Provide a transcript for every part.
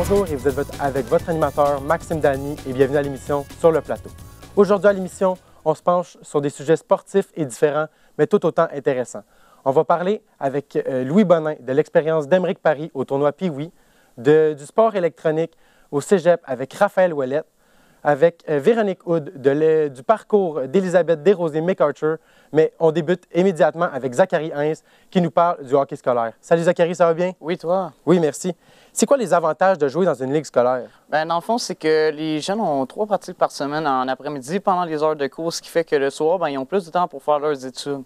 Bonjour et vous êtes avec votre animateur Maxime Dany et bienvenue à l'émission Sur le plateau. Aujourd'hui à l'émission, on se penche sur des sujets sportifs et différents, mais tout autant intéressants. On va parler avec Louis Bonin de l'expérience d'Émeric Paris au tournoi Pee-Wee, du sport électronique au Cégep avec Raphaël Ouellette, avec Véronique Hood du parcours d'Élisabeth Desrosiers-McArthur, mais on débute immédiatement avec Zachary Heinz qui nous parle du hockey scolaire. Salut Zachary, ça va bien? Oui, toi? Oui, merci. C'est quoi les avantages de jouer dans une ligue scolaire? Bien, dans le fond, c'est que les jeunes ont 3 pratiques par semaine en après-midi pendant les heures de cours, ce qui fait que le soir, ils ont plus de temps pour faire leurs études.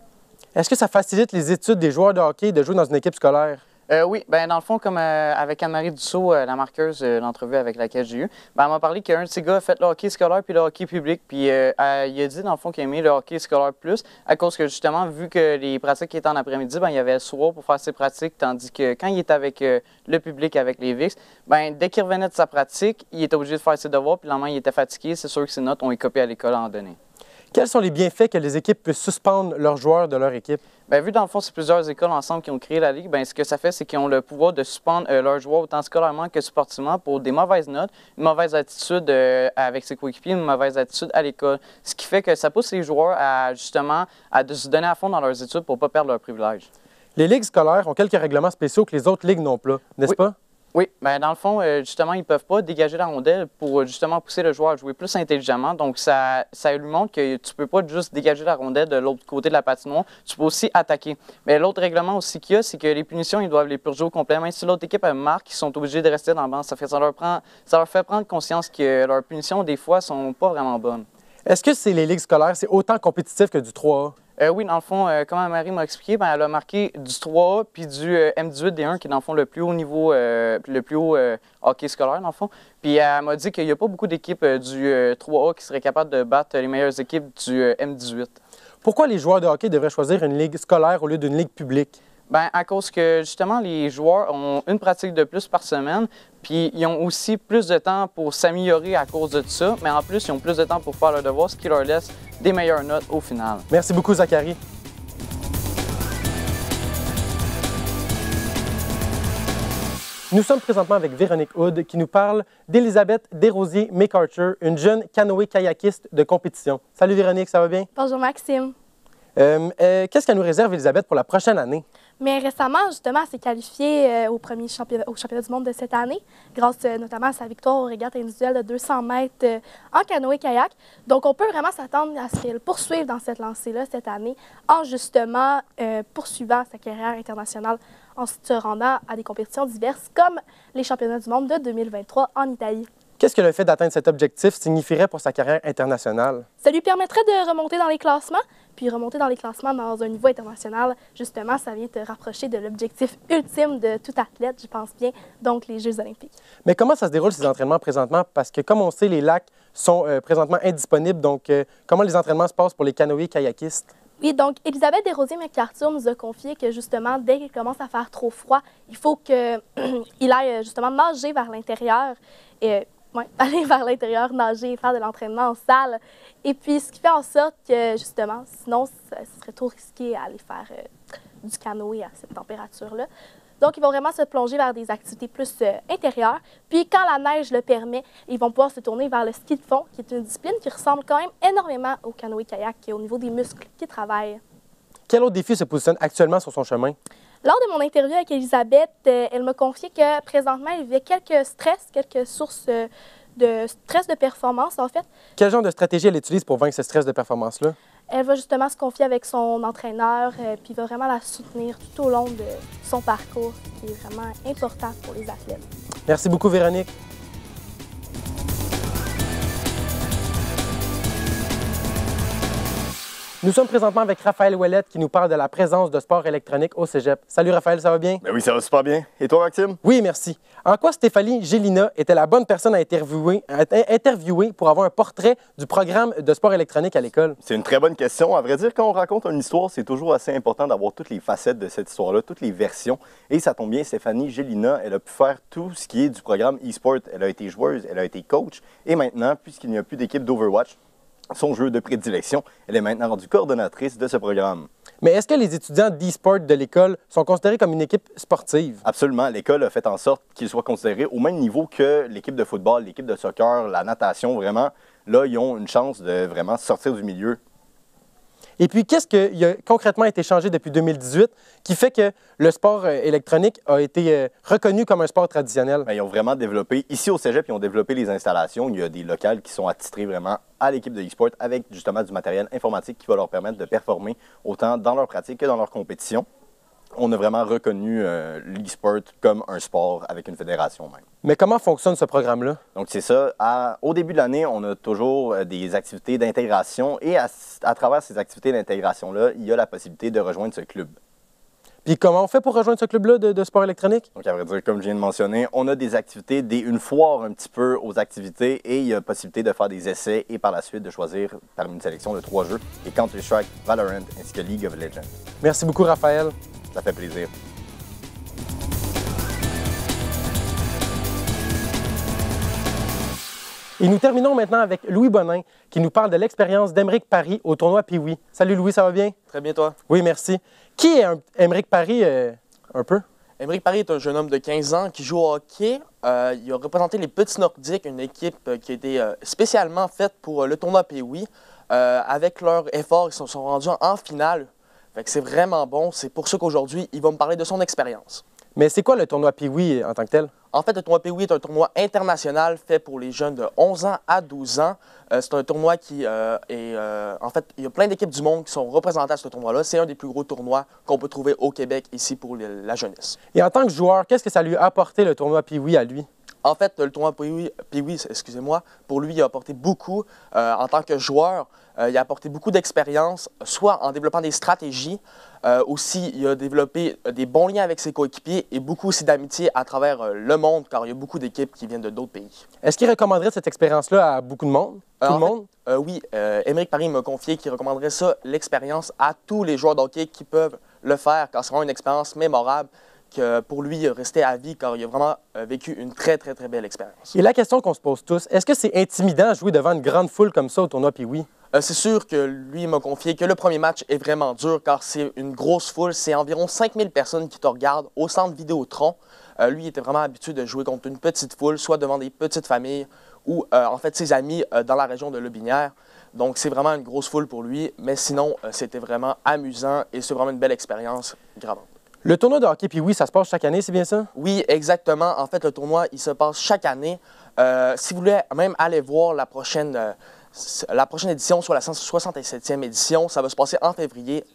Est-ce que ça facilite les études des joueurs de hockey de jouer dans une équipe scolaire? Oui, bien, dans le fond, comme avec Anne-Marie Dussault, la marqueuse, l'entrevue avec laquelle j'ai eu, elle m'a parlé qu'un de ses gars a fait le hockey scolaire puis le hockey public, puis il a dit, dans le fond, qu'il aimait le hockey scolaire plus, à cause que, justement, vu que les pratiques étaient en après-midi, il y avait le soir pour faire ses pratiques, tandis que quand il était avec le public, avec les VIX, dès qu'il revenait de sa pratique, il était obligé de faire ses devoirs, puis le lendemain, il était fatigué. C'est sûr que ses notes ont été copiées à l'école à un donné. Quels sont les bienfaits que les équipes puissent suspendre leurs joueurs de leur équipe? Bien, vu dans le fond, c'est plusieurs écoles ensemble qui ont créé la Ligue, ce que ça fait, c'est qu'ils ont le pouvoir de suspendre leurs joueurs autant scolairement que sportivement pour des mauvaises notes, une mauvaise attitude avec ses coéquipiers, une mauvaise attitude à l'école. Ce qui fait que ça pousse les joueurs à justement se donner à fond dans leurs études pour ne pas perdre leurs privilèges. Les ligues scolaires ont quelques règlements spéciaux que les autres ligues n'ont pas, n'est-ce pas? Oui, dans le fond, justement, ils ne peuvent pas dégager la rondelle pour justement pousser le joueur à jouer plus intelligemment. Donc, ça lui montre que tu ne peux pas juste dégager la rondelle de l'autre côté de la patinoire, tu peux aussi attaquer. Mais l'autre règlement aussi qu'il y a, c'est que les punitions, ils doivent les purger au complet. Même si l'autre équipe marque, ils sont obligés de rester dans le banc. Ça leur fait prendre conscience que leurs punitions, des fois, ne sont pas vraiment bonnes. Est-ce que les ligues scolaires, c'est autant compétitif que du 3A? Oui, dans le fond, comme Anne-Marie m'a expliqué, elle a marqué du 3A puis du M18D1, qui est dans le fond le plus haut niveau, le plus haut hockey scolaire, dans le fond. Puis elle m'a dit qu'il n'y a pas beaucoup d'équipes du 3A qui seraient capables de battre les meilleures équipes du M18. Pourquoi les joueurs de hockey devraient choisir une ligue scolaire au lieu d'une ligue publique? À cause que, justement, les joueurs ont une pratique de plus par semaine, puis ils ont aussi plus de temps pour s'améliorer à cause de ça, mais en plus, ils ont plus de temps pour faire leurs devoirs, ce qui leur laisse des meilleures notes au final. Merci beaucoup, Zachary. Nous sommes présentement avec Véronique Hood qui nous parle d'Élisabeth Desrosiers-McArthur, une jeune canoë-kayakiste de compétition. Salut Véronique, ça va bien? Bonjour Maxime. Qu'est-ce qu'elle nous réserve, Élisabeth, pour la prochaine année? Mais récemment, justement, elle s'est qualifiée au championnat du monde de cette année, grâce notamment à sa victoire aux régates individuelles de 200 mètres en canoë-kayak. Donc, on peut vraiment s'attendre à ce qu'elle poursuive dans cette lancée-là cette année, en justement poursuivant sa carrière internationale, en se rendant à des compétitions diverses, comme les championnats du monde de 2023 en Italie. Qu'est-ce que le fait d'atteindre cet objectif signifierait pour sa carrière internationale? Ça lui permettrait de remonter dans les classements, puis remonter dans les classements dans un niveau international. Justement, ça vient te rapprocher de l'objectif ultime de tout athlète, je pense bien, donc les Jeux olympiques. Mais comment ça se déroule ces entraînements présentement? Parce que, comme on sait, les lacs sont présentement indisponibles. Donc, comment les entraînements se passent pour les canoë-kayakistes? Oui, donc Élisabeth Desrosiers-McArthur nous a confié que justement, dès qu'il commence à faire trop froid, il faut qu'il aille justement nager vers l'intérieur. Oui, aller vers l'intérieur, nager, faire de l'entraînement en salle. Et puis, ce qui fait en sorte que, justement, sinon, ce serait trop risqué à aller faire du canoë à cette température-là. Donc, ils vont vraiment se plonger vers des activités plus intérieures. Puis, quand la neige le permet, ils vont pouvoir se tourner vers le ski de fond, qui est une discipline qui ressemble quand même énormément au canoë-kayak au niveau des muscles qui travaillent. Quel autre défi se positionne actuellement sur son chemin? Lors de mon interview avec Élisabeth, elle m'a confié que présentement, elle vivait quelques stress, quelques sources de stress de performance, en fait. Quel genre de stratégie elle utilise pour vaincre ce stress de performance-là? Elle va justement se confier avec son entraîneur, puis va vraiment la soutenir tout au long de son parcours, qui est vraiment important pour les athlètes. Merci beaucoup, Véronique. Nous sommes présentement avec Raphaël Ouellette qui nous parle de la présence de sport électronique au Cégep. Salut Raphaël, ça va bien? Ben oui, ça va super bien. Et toi, Maxime? Oui, merci. En quoi Stéphanie Gélina était la bonne personne à interviewer pour avoir un portrait du programme de sport électronique à l'école? C'est une très bonne question. À vrai dire, quand on raconte une histoire, c'est toujours assez important d'avoir toutes les facettes de cette histoire-là, toutes les versions. Et ça tombe bien, Stéphanie Gélina, elle a pu faire tout ce qui est du programme e-sport. Elle a été joueuse, elle a été coach. Et maintenant, puisqu'il n'y a plus d'équipe d'Overwatch, son jeu de prédilection, elle est maintenant rendue coordonnatrice de ce programme. Mais est-ce que les étudiants d'e-sport de l'école sont considérés comme une équipe sportive? Absolument. L'école a fait en sorte qu'ils soient considérés au même niveau que l'équipe de football, l'équipe de soccer, la natation. Vraiment, là, ils ont une chance de vraiment sortir du milieu. Et puis, qu'est-ce qui a concrètement été changé depuis 2018 qui fait que le sport électronique a été reconnu comme un sport traditionnel? Bien, ils ont vraiment développé, ici au Cégep, ils ont développé les installations. Il y a des locales qui sont attitrés vraiment à l'équipe de e-sport avec justement du matériel informatique qui va leur permettre de performer autant dans leur pratique que dans leur compétition. On a vraiment reconnu l'e-sport comme un sport avec une fédération même. Mais comment fonctionne ce programme-là? Donc, c'est ça. Au début de l'année, on a toujours des activités d'intégration et à travers ces activités d'intégration-là, il y a la possibilité de rejoindre ce club. Puis comment on fait pour rejoindre ce club-là de sport électronique? Donc, à vrai dire, comme je viens de mentionner, on a des activités, une foire un petit peu aux activités et il y a possibilité de faire des essais et par la suite de choisir parmi une sélection de 3 jeux, et Counter-Strike, Valorant ainsi que League of Legends. Merci beaucoup, Raphaël. Ça fait plaisir. Et nous terminons maintenant avec Louis Bonin qui nous parle de l'expérience d'Émeric Paris au tournoi Pee-Wee. Salut Louis, ça va bien? Très bien, toi? Oui, merci. Qui est Émeric Paris un peu? Émeric Paris est un jeune homme de 15 ans qui joue au hockey. Il a représenté les Petits Nordiques, une équipe qui a été spécialement faite pour le tournoi Pee-Wee. Avec leur effort, ils se sont rendus en finale. C'est vraiment bon. C'est pour ça qu'aujourd'hui, il va me parler de son expérience. Mais c'est quoi le tournoi Pee-Wee en tant que tel? En fait, le tournoi Pee-Wee est un tournoi international fait pour les jeunes de 11 ans à 12 ans. C'est un tournoi qui en fait, il y a plein d'équipes du monde qui sont représentées à ce tournoi-là. C'est un des plus gros tournois qu'on peut trouver au Québec, ici, pour la jeunesse. Et en tant que joueur, qu'est-ce que ça lui a apporté, le tournoi Pee-Wee, à lui? En fait, le tournoi Pee-Wee, excusez-moi, pour lui, il a apporté beaucoup. En tant que joueur, il a apporté beaucoup d'expérience, soit en développant des stratégies, aussi il a développé des bons liens avec ses coéquipiers et beaucoup aussi d'amitié à travers le monde, car il y a beaucoup d'équipes qui viennent de d'autres pays. Est-ce qu'il recommanderait cette expérience-là à beaucoup de monde? Tout le monde? Oui, Émeric Paris m'a confié qu'il recommanderait ça, l'expérience, à tous les joueurs de hockey qui peuvent le faire, car c'est vraiment une expérience mémorable. Que pour lui, rester à vie, car il a vraiment vécu une très, très, très belle expérience. Et la question qu'on se pose tous, est-ce que c'est intimidant de jouer devant une grande foule comme ça au tournoi Pee-Wee? C'est sûr que lui m'a confié que le premier match est vraiment dur, car c'est une grosse foule. C'est environ 5000 personnes qui te regardent au centre Vidéotron. Lui, il était vraiment habitué de jouer contre une petite foule, soit devant des petites familles ou en fait ses amis dans la région de Lobinière. Donc, c'est vraiment une grosse foule pour lui. Mais sinon, c'était vraiment amusant et c'est vraiment une belle expérience gravante. Le tournoi de hockey Pee-Wee, ça se passe chaque année, c'est bien ça? Oui, exactement. En fait, le tournoi, il se passe chaque année. Si vous voulez même aller voir la prochaine édition, soit la 167e édition, ça va se passer en février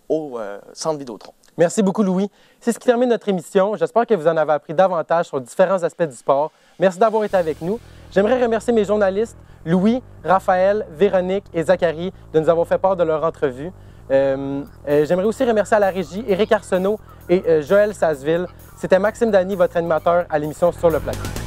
au Centre Vidéotron. Merci beaucoup, Louis. C'est ce qui termine notre émission. J'espère que vous en avez appris davantage sur différents aspects du sport. Merci d'avoir été avec nous. J'aimerais remercier mes journalistes, Louis, Raphaël, Véronique et Zachary, de nous avoir fait part de leur entrevue. J'aimerais aussi remercier à la régie Éric Arsenault et Joël Sasseville. C'était Maxime Dany, votre animateur à l'émission Sur le plateau.